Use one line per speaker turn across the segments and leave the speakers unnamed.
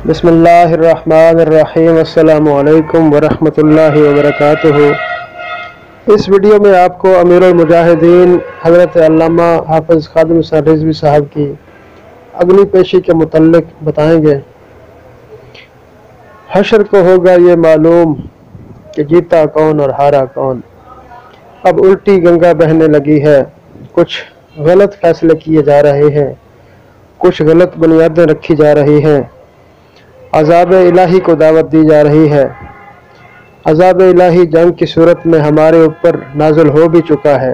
بسم اللہ الرحمن الرحیم۔ السلام علیکم ورحمۃ اللہ وبرکاتہ۔ اس ویڈیو میں آپ کو امیر المجاہدین حضرت علامہ حافظ خادم حسین رضوی صاحب کی اگلی پیشی کے متعلق بتائیں گے۔ حشر کو ہوگا یہ معلوم کہ جیتا کون اور ہارا کون۔ اب الٹی گنگا بہنے لگی ہے، کچھ غلط فیصلے کیے جا رہے ہیں، کچھ غلط بنیادیں رکھی جا رہی ہیں، عذاب الہی کو دعوت دی جا رہی ہے۔ عذاب الہی جنگ کی صورت میں ہمارے اوپر نازل ہو بھی چکا ہے،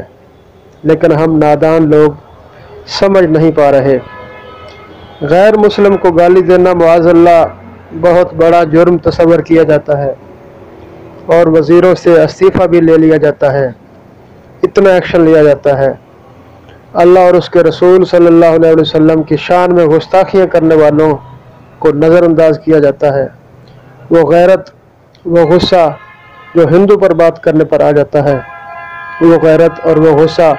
لیکن ہم نادان لوگ سمجھ نہیں پا رہے۔ غیر مسلم کو گالی دینا معاذ اللہ بہت بڑا جرم تصور کیا جاتا ہے، اور وزیروں سے استعفیٰ بھی لے لیا جاتا ہے، اتنا ایکشن لیا جاتا ہے۔ اللہ اور اس کے رسول صلی اللہ علیہ وسلم کی شان میں گستاخیاں کرنے والوں کو نظر انداز کیا جاتا ہے۔ وہ غیرت، وہ غصہ جو ہندو پر بات کرنے پر آ جاتا ہے، وہ غیرت اور وہ غصہ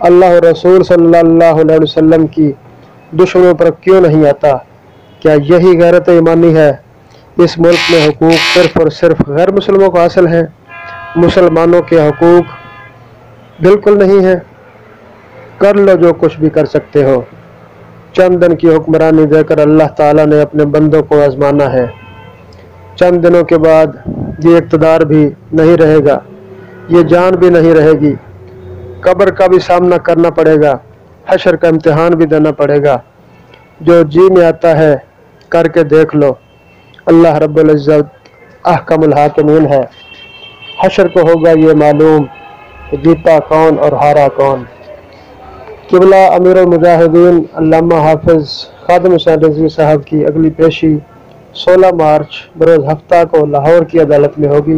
اللہ اور رسول صلی اللہ علیہ وسلم کی دشمنوں پر کیوں نہیں آتا؟ کیا یہی غیرت ایمانی ہے؟ اس ملک میں حقوق صرف اور صرف غیر مسلموں کو حاصل ہیں، مسلمانوں کے حقوق بالکل نہیں ہیں۔ کر لو جو کچھ بھی کر سکتے ہو۔ چند دن کی حکمرانی دے کر اللہ تعالیٰ نے اپنے بندوں کو آزمانا ہے۔ چند دنوں کے بعد یہ اقتدار بھی نہیں رہے گا، یہ جان بھی نہیں رہے گی، قبر کا بھی سامنا کرنا پڑے گا، حشر کا امتحان بھی دینا پڑے گا۔ جو جی میں آتا ہے کر کے دیکھ لو۔ اللہ رب العزت احکم الحاکمین ہے۔ حشر کو ہوگا یہ معلوم کہ جیتا کون اور ہارا کون۔ قبلہ امیر المجاہدین علامہ حافظ خادم حسین رضوی صاحب کی اگلی پیشی 16 مارچ بروز ہفتہ کو لاہور کی عدالت میں ہوگی۔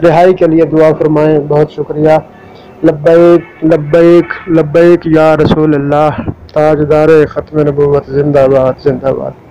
رہائی کے لیے دعا فرمائیں۔ بہت شکریہ۔ لبیک لبیک لبیک یا رسول اللہ۔ تاجدار ختم نبوت زندہ باد زندہ باد۔